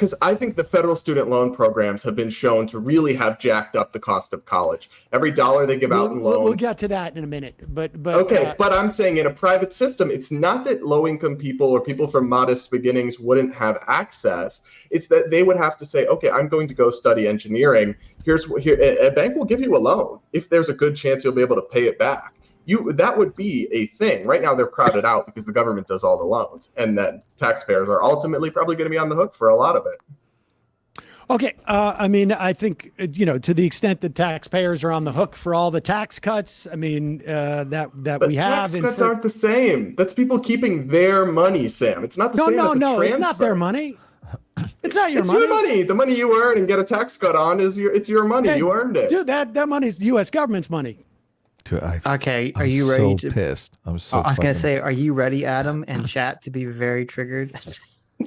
because I think the federal student loan programs have been shown to really have jacked up the cost of college. Every dollar they give out in loans. We'll get to that in a minute. But okay, but I'm saying in a private system, it's not that low-income people or people from modest beginnings wouldn't have access. It's that they would have to say, okay, I'm going to go study engineering. Here, a bank will give you a loan if there's a good chance you'll be able to pay it back. That would be a thing. Right now, they're crowded out because the government does all the loans, and then taxpayers are ultimately probably going to be on the hook for a lot of it. Okay. I mean, I think, to the extent that taxpayers are on the hook for all the tax cuts, I mean, that we have. Tax cuts aren't the same. That's people keeping their money, Sam. It's not the same as a transfer. It's not their money. It's not your money. It's your money. The money you earn and get a tax cut on it's your money. Hey, you earned it. Dude, that money's the U.S. government's money. Okay, are you ready? I'm so pissed. I was going to say, are you ready, Adam and chat, to be very triggered?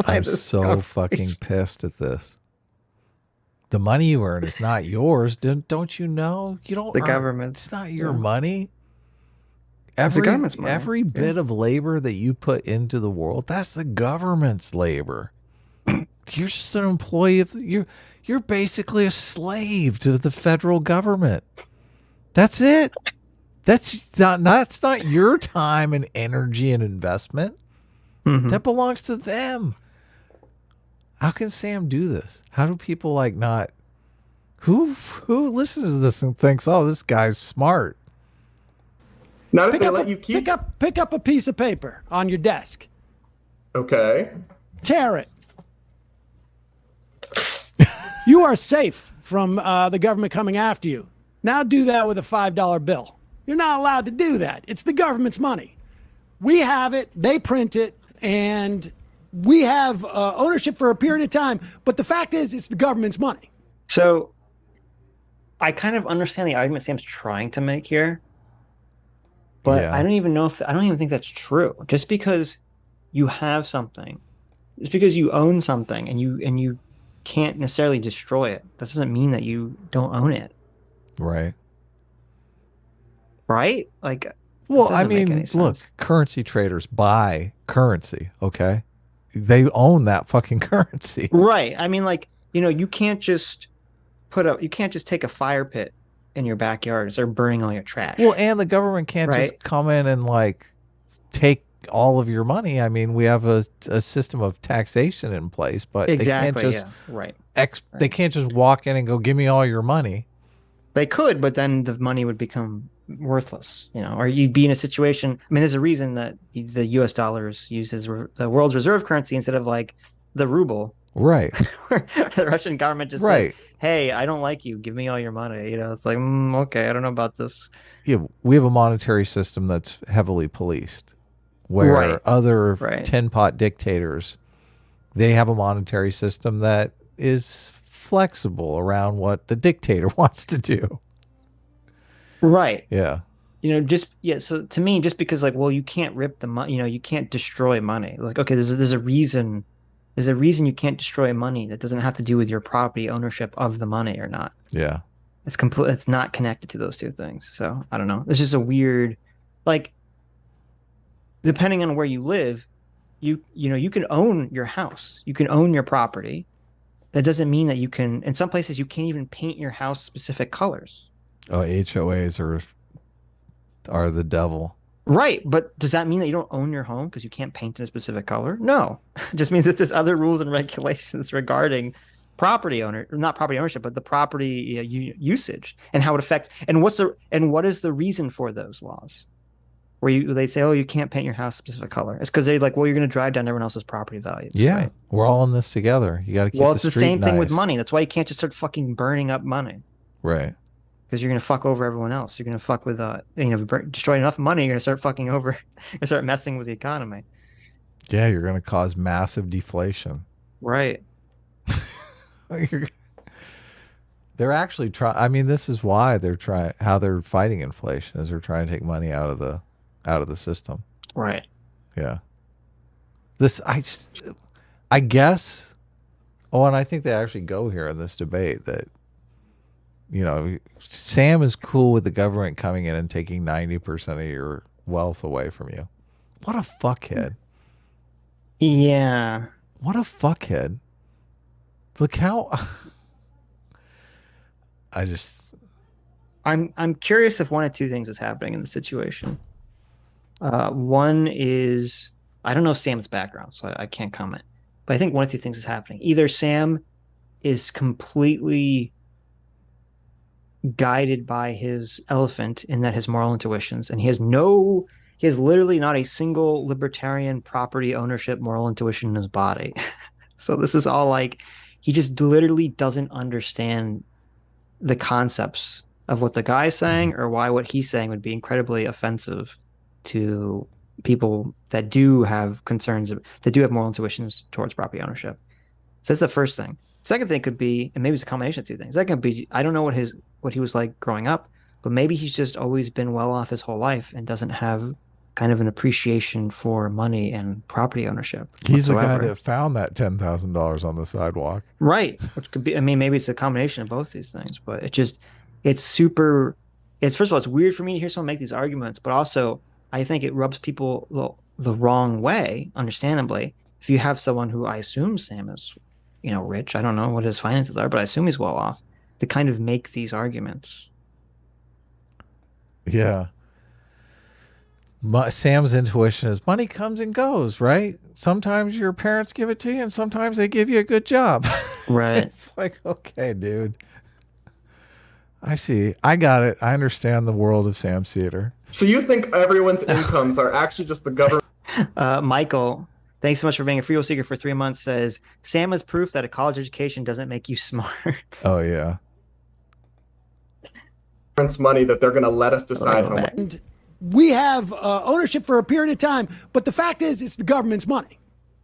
I'm so fucking pissed at this. The money you earn is not yours. Don't you know? You don't. The government's. It's not your money. Every bit of labor that you put into the world, that's the government's labor. You're just an employee of you're basically a slave to the federal government. That's it. That's not your time and energy and investment. Mm-hmm. That belongs to them. How can Sam do this? How do people not? Who listens to this and thinks, "Oh, this guy's smart"? Not if they let you keep. Pick up a piece of paper on your desk. Okay. Tear it. You are safe from the government coming after you. Now do that with a $5 bill. You're not allowed to do that. It's the government's money. We have it, they print it, and we have ownership for a period of time. But the fact is, it's the government's money. So I kind of understand the argument Sam's trying to make here. But yeah. I don't even think that's true. Just because you have something, just because you own something and you can't necessarily destroy it, that doesn't mean that you don't own it. Right. Well, I mean, look, currency traders buy currency, okay? They own that fucking currency. Right. I mean, you can't just take a fire pit in your backyard and start burning all your trash. Well, and the government can't just come in and take all of your money. I mean, we have a system of taxation in place, but exactly, they can't just they can't just walk in and go, "Give me all your money." They could, but then the money would become worthless, or you'd be in a situation. I mean, there's a reason that the U.S. dollar is used as the world's reserve currency instead of the ruble. Right. The Russian government just says, "Hey, I don't like you. Give me all your money." It's like, okay, I don't know about this. Yeah, we have a monetary system that's heavily policed, where other tin pot dictators, they have a monetary system that is flexible around what the dictator wants to do. Right. Yeah. So to me, just because you can't rip the money, you can't destroy money. Okay, there's a reason. There's a reason you can't destroy money that doesn't have to do with your property ownership of the money or not. Yeah. It's not connected to those two things. So I don't know. It's just a weird, depending on where you live, you can own your house. You can own your property. That doesn't mean that you can, in some places, you can't even paint your house specific colors. Oh, HOAs are the devil. Right. But does that mean that you don't own your home because you can't paint in a specific color? No. It just means that there's other rules and regulations regarding not property ownership, but the property usage and how it affects. And what is the reason for those laws? Where they say, "Oh, you can't paint your house a specific color." It's because they're like, "Well, you're going to drive down everyone else's property value." Yeah, right? We're all in this together. You got to keep. Well, it's the same nice. thing with money. That's why you can't just start fucking burning up money. Right. Because you're going to fuck over everyone else. You're going to fuck with destroy enough money. You're going to start fucking over. You're going to start messing with the economy. Yeah, you're going to cause massive deflation. Right. They're actually trying. I mean, this is why how they're fighting inflation is they're trying to take money out of the system. Right. Yeah. I guess. Oh, and I think they actually go here in this debate that, Sam is cool with the government coming in and taking 90% of your wealth away from you. What a fuckhead. Yeah. What a fuckhead. Look how I'm curious if one of two things is happening in the situation. One is I don't know Sam's background, so I can't comment. But I think one of two things is happening. Either Sam is completely guided by his elephant in that his moral intuitions, and he has literally not a single libertarian property ownership moral intuition in his body. So this is all like he just literally doesn't understand the concepts of what the guy's saying or why what he's saying would be incredibly offensive to people that do have concerns, that do have moral intuitions towards property ownership. So that's the first thing. Second thing could be, and maybe it's a combination of two things. That could be, I don't know what he was like growing up, but maybe he's just always been well off his whole life and doesn't have kind of an appreciation for money and property ownership. He's the whatsoever. guy that found that $10,000 on the sidewalk. Right. Which could be, I mean, maybe it's a combination of both these things, but it's first of all, it's weird for me to hear someone make these arguments, but also I think it rubs people the wrong way, understandably. If you have someone who I assume Sam is, rich, I don't know what his finances are, but I assume he's well off, to kind of make these arguments. Yeah. Sam's intuition is money comes and goes, right? Sometimes your parents give it to you and sometimes they give you a good job. Right. It's like, okay, dude. I see. I got it. I understand the world of Sam Seder. So you think everyone's incomes are actually just the government? Michael, thanks so much for being a free will seeker for 3 months, says, Sam is proof that a college education doesn't make you smart. Oh, yeah. Money that they're going to let us decide how much. And we have ownership for a period of time, but the fact is it's the government's money.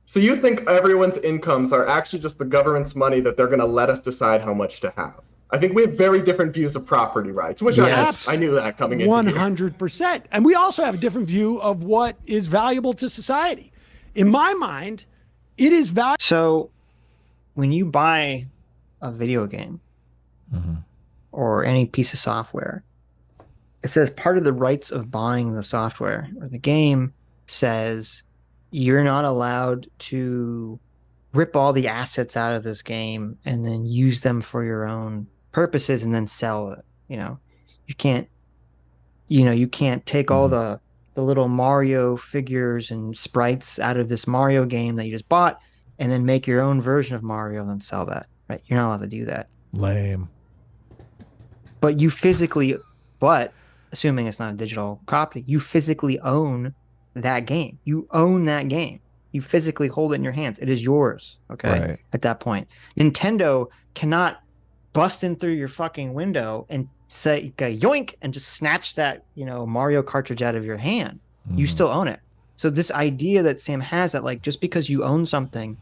So you think everyone's incomes are actually just the government's money that they're going to let us decide how much to have? I think we have very different views of property rights, which I knew that coming into 100%. And we also have a different view of what is valuable to society. In my mind, it is valuable. So when you buy a video game or any piece of software, it says part of the rights of buying the software or the game says you're not allowed to rip all the assets out of this game and then use them for your own purposes and then sell it. You can't take all the little Mario figures and sprites out of this Mario game that you just bought and then make your own version of Mario and then sell that, right? You're not allowed to do that. Lame. But assuming it's not a digital copy, you physically own that game. You own that game. You physically hold it in your hands. It is yours. Okay. Right. At that point, Nintendo cannot bust in through your fucking window and say yoink and just snatch that Mario cartridge out of your hand. You still own it. So this idea that Sam has that like just because you own something,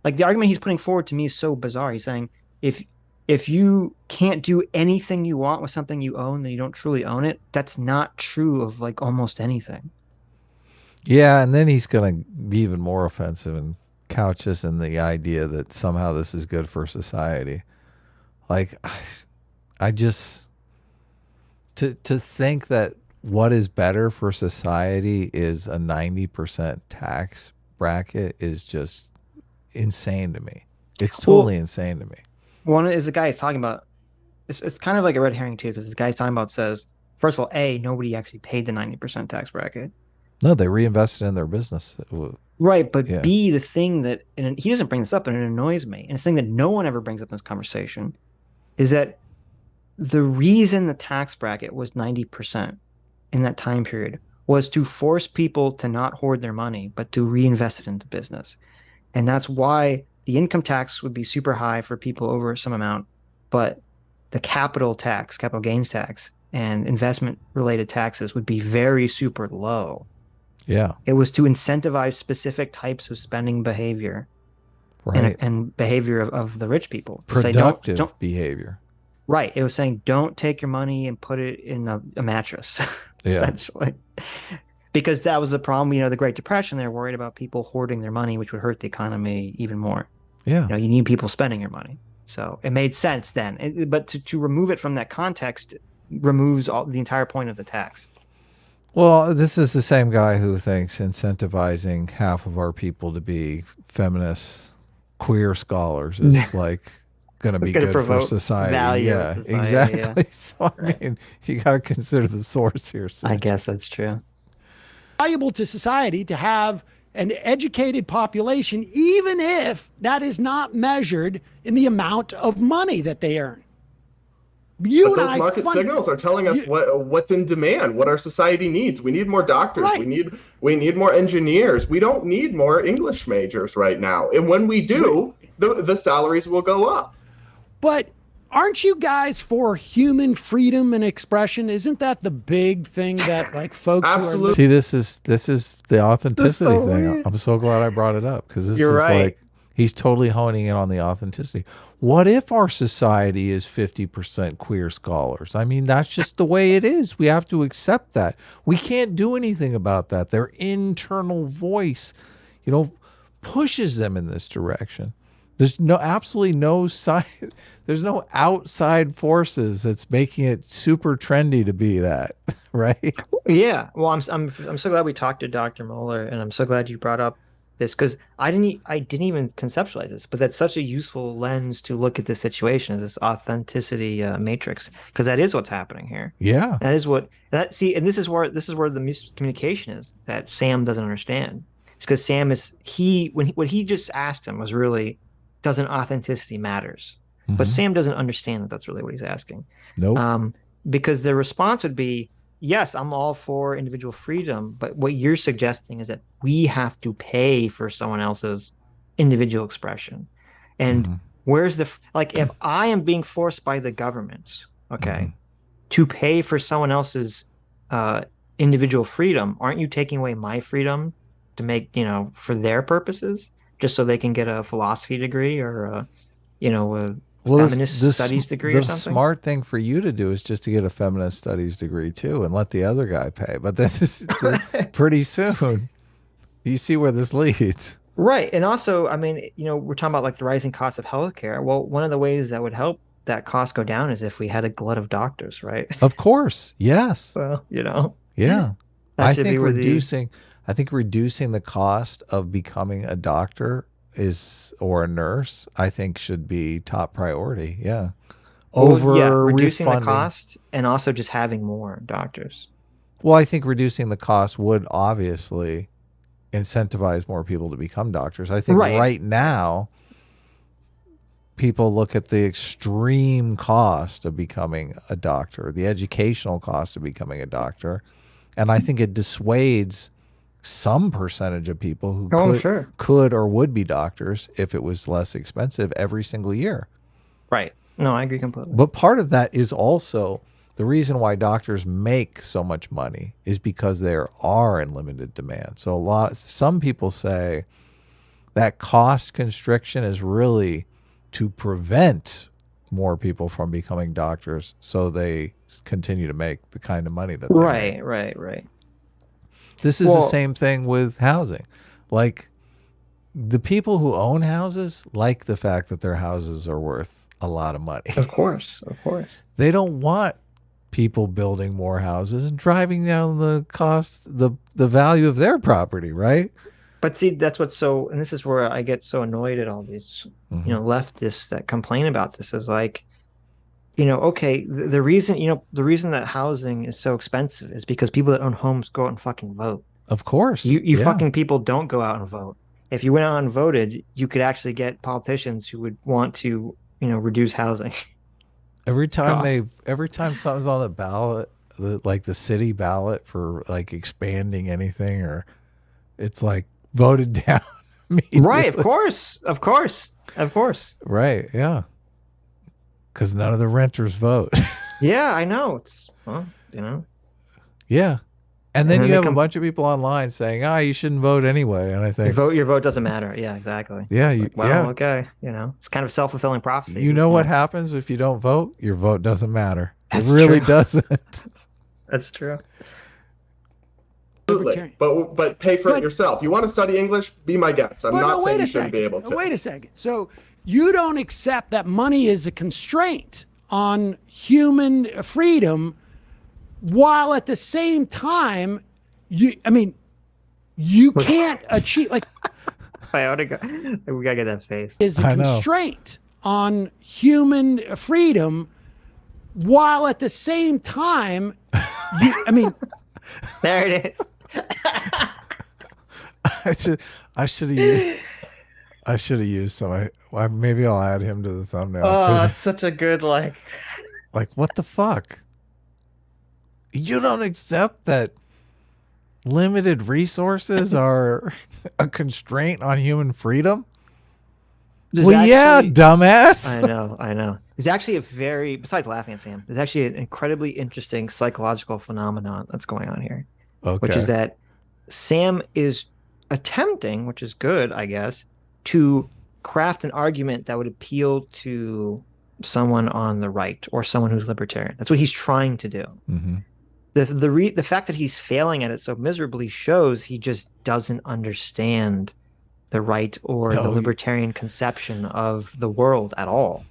like the argument he's putting forward to me is so bizarre. He's saying if you can't do anything you want with something you own, then you don't truly own it. That's not true of like almost anything. Yeah, and then he's going to be even more offensive and couch us in the idea that somehow this is good for society. Like, I just to think that what is better for society is a 90% tax bracket is just insane to me. It's totally insane to me. One is the guy he's talking about. It's kind of like a red herring too, because this guy he's talking about says, first of all, nobody actually paid the 90% tax bracket. No, they reinvested in their business. Right, but yeah. B, the thing that, and he doesn't bring this up, and it annoys me, and it's the thing that no one ever brings up in this conversation, is that the reason the tax bracket was 90% in that time period was to force people to not hoard their money, but to reinvest it into business. And that's why the income tax would be super high for people over some amount, but the capital gains tax, and investment-related taxes would be very super low. Yeah. It was to incentivize specific types of spending behavior, right, and behavior of the rich people. Productive don't, behavior. Right. It was saying, don't take your money and put it in a mattress, essentially. Because that was the problem, the Great Depression. They're worried about people hoarding their money, which would hurt the economy even more. Yeah. You need people spending your money. So it made sense then. But to remove it from that context removes the entire point of the tax. Well, this is the same guy who thinks incentivizing half of our people to be feminist, queer scholars is like going to be Gonna good for promote society. value in Yeah, society, exactly. yeah. So I Right. mean, you got to consider the source here. I Sitch. guess that's true. Valuable to society to have an educated population, even if that is not measured in the amount of money that they earn. You But and those I market signals are telling us you- what's in demand, what our society needs. We need more doctors. Right. We need more engineers. We don't need more English majors right now. And when we do, the salaries will go up. But aren't you guys for human freedom and expression? Isn't that the big thing that like folks Absolutely. See, this is the authenticity so thing. weird. I'm so glad I brought it up because this You're is right. like he's totally honing in on the authenticity. What if our society is 50% queer scholars? I mean, that's just the way it is. We have to accept that. We can't do anything about that. Their internal voice, pushes them in this direction. There's absolutely no side. There's no outside forces that's making it super trendy to be that, right? Yeah. Well, I'm so glad we talked to Dr. Moeller, and I'm so glad you brought up this because I didn't even conceptualize this, but that's such a useful lens to look at this situation as this authenticity matrix, because that is what's happening here. Yeah. That is what and this is where the miscommunication is that Sam doesn't understand. It's because Sam what he just asked him was really, doesn't authenticity matters? But Sam doesn't understand that that's really what he's asking. Nope. Because the response would be, yes, I'm all for individual freedom, but what you're suggesting is that we have to pay for someone else's individual expression. And where's if I am being forced by the government, to pay for someone else's individual freedom, aren't you taking away my freedom to make, for their purposes, just so they can get a philosophy degree or a feminist studies degree or something? The smart thing for you to do is just to get a feminist studies degree too and let the other guy pay. But this is pretty soon. You see where this leads. Right. And also, I mean, we're talking about like the rising cost of healthcare. Well, one of the ways that would help that cost go down is if we had a glut of doctors, right? Of course. Yes. So, Yeah. that I should be think where reducing the cost of becoming a doctor or a nurse, I think should be top priority. Yeah. reducing the refunding. cost and also just having more doctors. Well, I think reducing the cost would obviously incentivize more people to become doctors. I think right now people look at the extreme cost of becoming a doctor, the educational cost of becoming a doctor, and I think it dissuades some percentage of people who could or would be doctors if it was less expensive every single year. Right. No, I agree completely. But part of that is also the reason why doctors make so much money is because there are in limited demand. So some people say that cost constriction is really to prevent more people from becoming doctors, so they continue to make the kind of money that they make. Right. This is the same thing with housing. Like, the people who own houses like the fact that their houses are worth a lot of money. Of course. They don't want people building more houses and driving down the cost, the value of their property, right? But see, that's what's and this is where I get so annoyed at all these, leftists that complain about this is like, the reason that housing is so expensive is because people that own homes go out and fucking vote. Of course. You fucking people don't go out and vote. If you went out and voted, you could actually get politicians who would want to, reduce housing. Every time something's on the ballot, like the city ballot for like expanding anything, or it's like voted down. Right, of course. Right, yeah. Because none of the renters vote. Yeah, I know. Yeah. And then you have a bunch of people online saying, you shouldn't vote anyway. And I think your vote doesn't matter. Yeah, exactly. Yeah. Okay. It's kind of a self-fulfilling prophecy. You know what happens if you don't vote? Your vote doesn't matter. That's it really true. doesn't. That's true. Absolutely. But pay for it yourself. You want to study English? Be my guest. I'm not saying you shouldn't be able to. Wait a second. So you don't accept that money is a constraint on human freedom, while at the same time, you can't achieve, like, we gotta get that face. Is a constraint on human freedom, while at the same time, I mean, there it is. I should have used some. Maybe I'll add him to the thumbnail. Oh, it's such a good like what the fuck? You don't accept that limited resources are a constraint on human freedom? Yeah, dumbass. I know. It's actually besides laughing at Sam, there's actually an incredibly interesting psychological phenomenon that's going on here. Okay. Which is that Sam is attempting, which is good, I guess, to craft an argument that would appeal to someone on the right or someone who's libertarian. That's what he's trying to do. Mm-hmm. The fact that he's failing at it so miserably shows he just doesn't understand the right or the libertarian conception of the world at all.